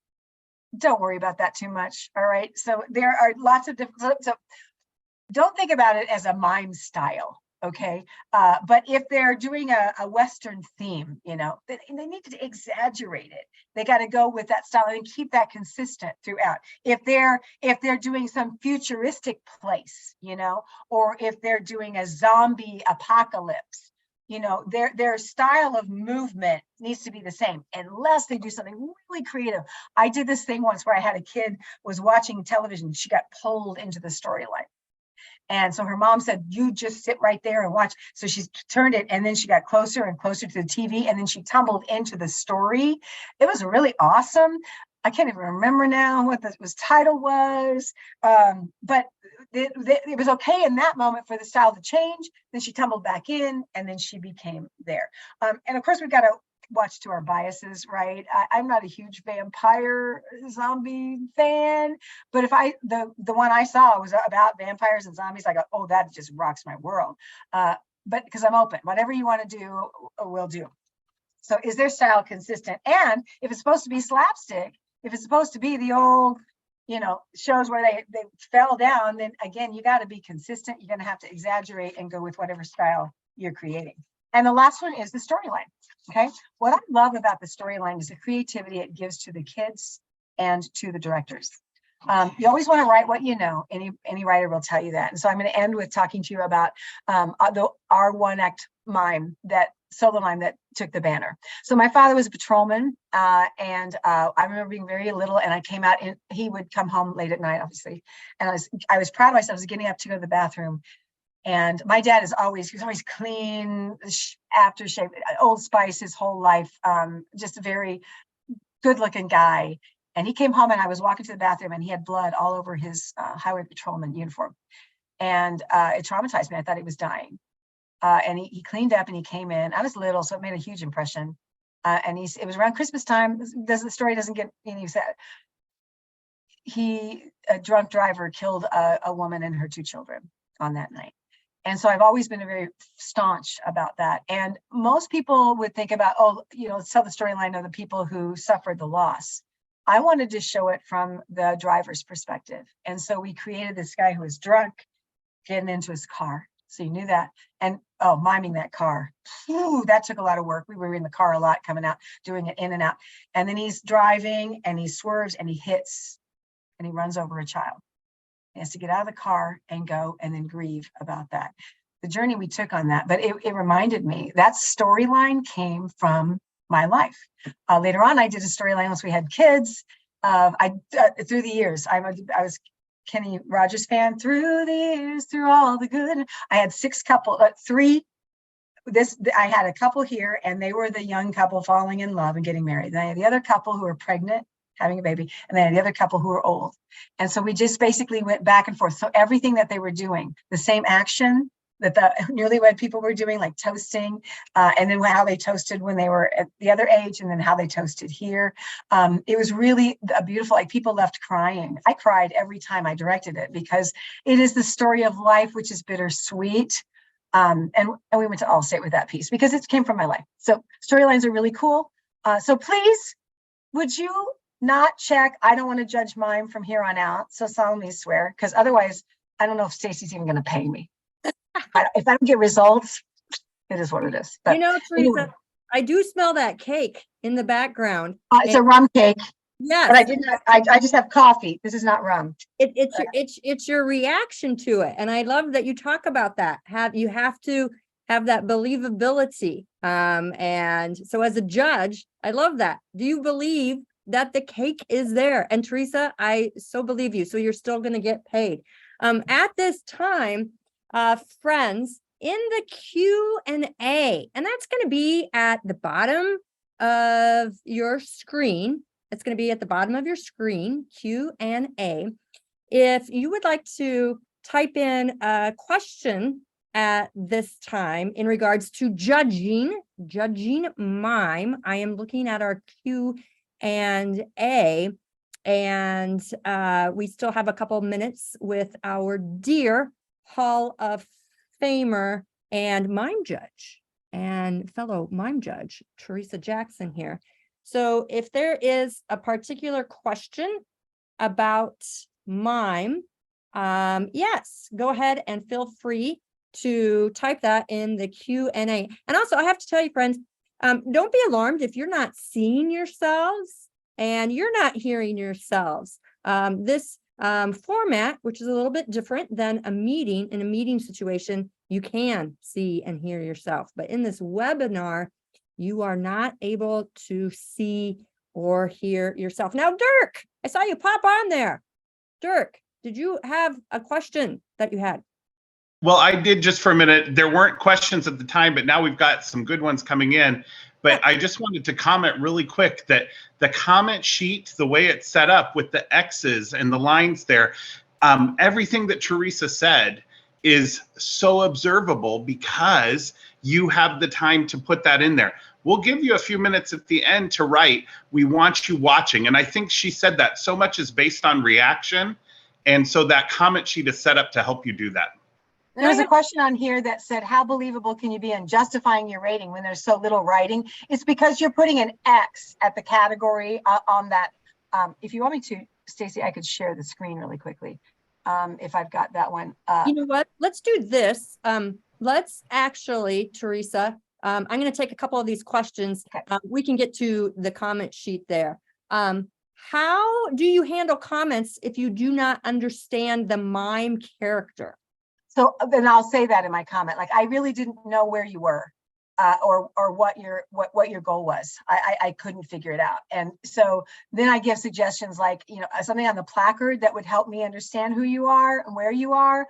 Don't worry about that too much, all right? So there are lots of different, so don't think about it as a mime style. Okay, but if they're doing a Western theme, you know, they need to exaggerate it. They got to go with that style and keep that consistent throughout. If they're doing some futuristic place, you know, or if they're doing a zombie apocalypse, you know, their style of movement needs to be the same, unless they do something really creative. I did this thing once where I had a kid was watching television. She got pulled into the storyline. And so her mom said, you just sit right there and watch. So she turned it, and then she got closer and closer to the TV, and then she tumbled into the story. It was really awesome. I can't even remember now what the title was, but it was okay in that moment for the style to change. Then she tumbled back in, and then she became there. And of course, we've got to watch to our biases, right? I'm not a huge vampire zombie fan, but if the one I saw was about vampires and zombies, I go, oh, that just rocks my world. But because I'm open, whatever you want to do, we'll do. So is their style consistent? And if it's supposed to be slapstick, if it's supposed to be the old, you know, shows where they fell down, then again, you got to be consistent. You're going to have to exaggerate and go with whatever style you're creating. And the last one is the storyline. Okay, what I love about the storyline is the creativity it gives to the kids and to the directors. You always want to write what you know. Any writer will tell you that. And so I'm going to end with talking to you about our 1-act mime, that solo mime that took the banner. So my father was a patrolman, and I remember being very little, and I came out, and he would come home late at night, obviously, and I was proud of myself. I was getting up to go to the bathroom. And my dad he was always clean, aftershave, Old Spice his whole life, just a very good looking guy. And he came home, and I was walking to the bathroom, and he had blood all over his highway patrolman uniform. And it traumatized me. I thought he was dying. And he cleaned up, and he came in. I was little, so it made a huge impression. And it was around Christmas time. The story doesn't get any sad. A drunk driver killed a woman and her 2 children on that night. And so I've always been very staunch about that. And most people would think about, oh, you know, let's tell the storyline of the people who suffered the loss. I wanted to show it from the driver's perspective. And so we created this guy who was drunk, getting into his car. So you knew that. And miming that car. Ooh, that took a lot of work. We were in the car a lot, coming out, doing it in and out. And then he's driving, and he swerves, and he hits, and he runs over a child. He has to get out of the car and go and then grieve about that. The journey we took on that, but it reminded me that storyline came from my life. Later on, I did a storyline once we had kids. Through the years, I was Kenny Rogers fan. Through the years, through all the good. I had 6 couple, 3. I had a couple here, and they were the young couple falling in love and getting married. Then I had the other couple who were pregnant, having a baby, and then the other couple who were old. And so we just basically went back and forth. So everything that they were doing, the same action, that the newlywed people were doing, like toasting, and then how they toasted when they were at the other age, and then how they toasted here. It was really a beautiful, like people left crying. I cried every time I directed it because it is the story of life, which is bittersweet. And we went to Allstate with that piece because it came from my life. So storylines are really cool. So please, would you not check? I don't want to judge Mime from here on out. So solemnly swear, because otherwise, I don't know if Stacy's even going to pay me. If I don't get results, it is what it is. But Teresa, anyway. I do smell that cake in the background. It's a rum cake. Yes. But I did not, I just have coffee. This is not rum. It's your reaction to it. And I love that you talk about that. You have to have that believability. And so as a judge, I love that. Do you believe that the cake is there? And Teresa, I so believe you. So you're still going to get paid. At this time, friends, in the Q&A, and that's going to be at the bottom of your screen. It's going to be at the bottom of your screen, Q&A. If you would like to type in a question at this time in regards to judging Mime, I am looking at our Q&A, and we still have a couple minutes with our dear Hall of Famer and mime judge and fellow mime judge, Teresa Jackson here. So if there is a particular question about mime, yes, go ahead and feel free to type that in the Q&A. And also, I have to tell you, friends, don't be alarmed if you're not seeing yourselves and you're not hearing yourselves. This format, which is a little bit different than a meeting, in a meeting situation, you can see and hear yourself. But in this webinar, you are not able to see or hear yourself. Now, Dirk, I saw you pop on there. Dirk, did you have a question that you had? Well, I did just for a minute. There weren't questions at the time, but now we've got some good ones coming in. But I just wanted to comment really quick that the comment sheet, the way it's set up with the X's and the lines there, everything that Teresa said is so observable because you have the time to put that in there. We'll give you a few minutes at the end to write, we want you watching. And I think she said that so much is based on reaction. And so that comment sheet is set up to help you do that. There was a question on here that said, how believable can you be in justifying your rating when there's so little writing? It's because you're putting an X at the category on that. If you want me to, Stacy, I could share the screen really quickly. If I've got that one. You know what? Let's do this. Let's actually, Teresa, I'm going to take a couple of these questions. Okay. We can get to the comment sheet there. How do you handle comments if you do not understand the mime character? So then I'll say that in my comment, like, I really didn't know where you were or what your goal was. I couldn't figure it out. And so then I give suggestions like, you know, something on the placard that would help me understand who you are and where you are.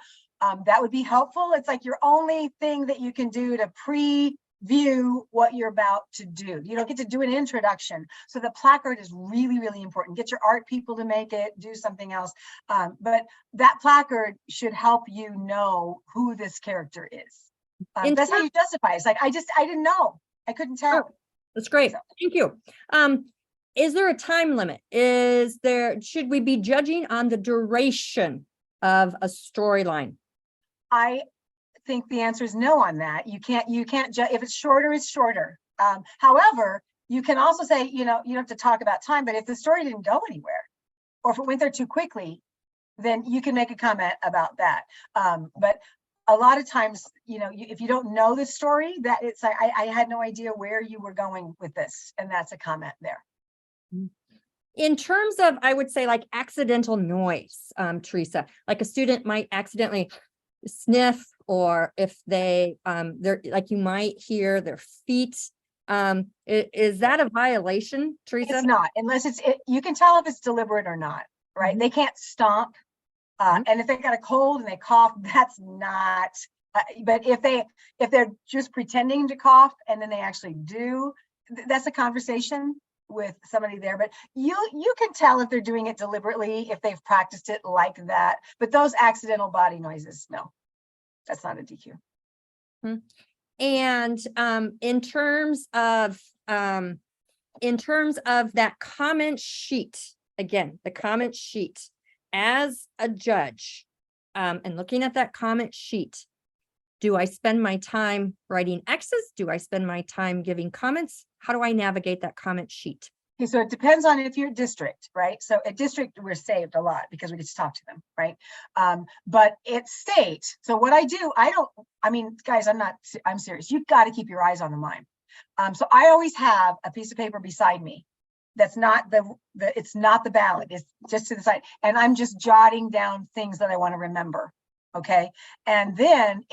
That would be helpful. It's like your only thing that you can do to preview what you're about to do. You don't get to do an introduction. So the placard is really, really important. Get your art people to make it, do something else. But that placard should help you know who this character is. That's how you justify it. It's like, I didn't know. I couldn't tell. Sure. That's great. So. Thank you. Is there a time limit? Should we be judging on the duration of a storyline? I think the answer is no on that. You can't judge. If it's shorter, it's shorter. However, you can also say, you know, you don't have to talk about time, but if the story didn't go anywhere or if it went there too quickly, then you can make a comment about that. But a lot of times, you know, if you don't know the story, that it's like, I had no idea where you were going with this. And that's a comment there. In terms of, I would say, like accidental noise, Teresa, like a student might accidentally sniff, or if they're like, you might hear their feet. Is that a violation, Teresa? It's not, unless you can tell if it's deliberate or not, right? Mm-hmm. They can't stomp. And if they got a cold and they cough, that's not, but if they're just pretending to cough and then they actually do, that's a conversation with somebody there. But you can tell if they're doing it deliberately, if they've practiced it like that. But those accidental body noises, no, that's not a DQ. And in terms of that comment sheet, again, the comment sheet, as a judge, and looking at that comment sheet, do I spend my time writing X's? Do I spend my time giving comments? How do I navigate that comment sheet? Okay, so it depends on if you're a district, right? So at district, we're saved a lot because we get to talk to them, right? But it's state. So what I do, guys, I'm serious. You've got to keep your eyes on the mime. So I always have a piece of paper beside me. That's not it's not the ballot. It's just to the side. And I'm just jotting down things that I want to remember. Okay. And then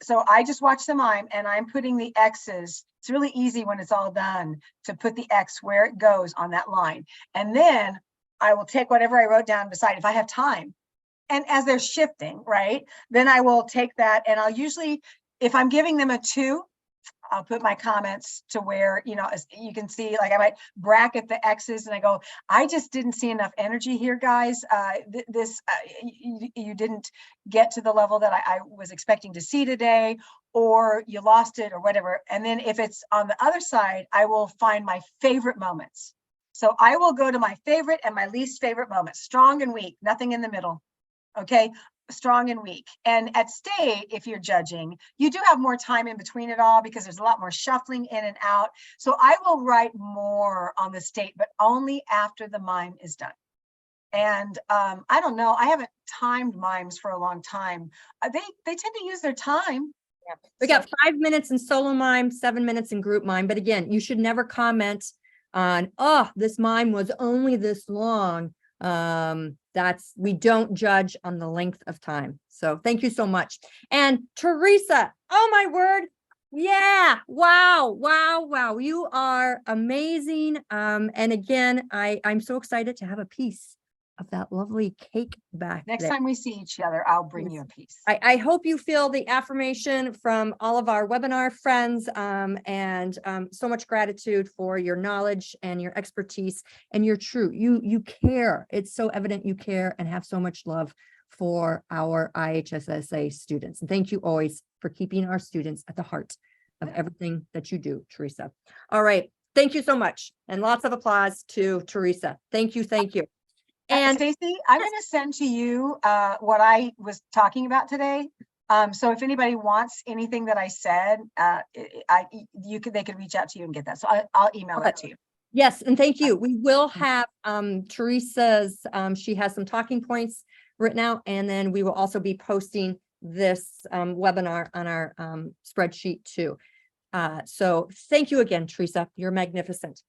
so I just watch the mime and I'm putting the X's. It's really easy when it's all done to put the X where it goes on that line. And then I will take whatever I wrote down beside if I have time. And as they're shifting, right, then I will take that and I'll usually, if I'm giving them a 2, I'll put my comments to where, as you can see, like I might bracket the X's and I go, I just didn't see enough energy here, guys. You didn't get to the level that I was expecting to see today, or you lost it or whatever. And then if it's on the other side, I will find my favorite moments. So I will go to my favorite and my least favorite moments, strong and weak, nothing in the middle. Okay. Strong and weak. And at state, if you're judging, you do have more time in between it all because there's a lot more shuffling in and out. So I will write more on the state, but only after the mime is done. And I don't know, I haven't timed mimes for a long time. They tend to use their time. Yeah. We got 5 minutes in solo mime, 7 minutes in group mime. But again, you should never comment on, oh, this mime was only this long. We don't judge on the length of time. So thank you so much. And Teresa, oh my word. Yeah. Wow. You are amazing. And again, I'm so excited to have a piece of that lovely cake back Next there. time we see each other, I'll bring you a piece. I hope you feel the affirmation from all of our webinar friends, and so much gratitude for your knowledge and your expertise, and you're true. You care. It's so evident you care and have so much love for our IHSSA students. And thank you always for keeping our students at the heart of everything that you do, Teresa. All right. Thank you so much. And lots of applause to Teresa. Thank you. And Stacy, I'm going to send to you what I was talking about today. So if anybody wants anything that I said, they could reach out to you and get that. So I'll email that to you. Yes, and thank you. We will have Teresa's, she has some talking points written out, and then we will also be posting this webinar on our spreadsheet too. So thank you again, Teresa. You're magnificent.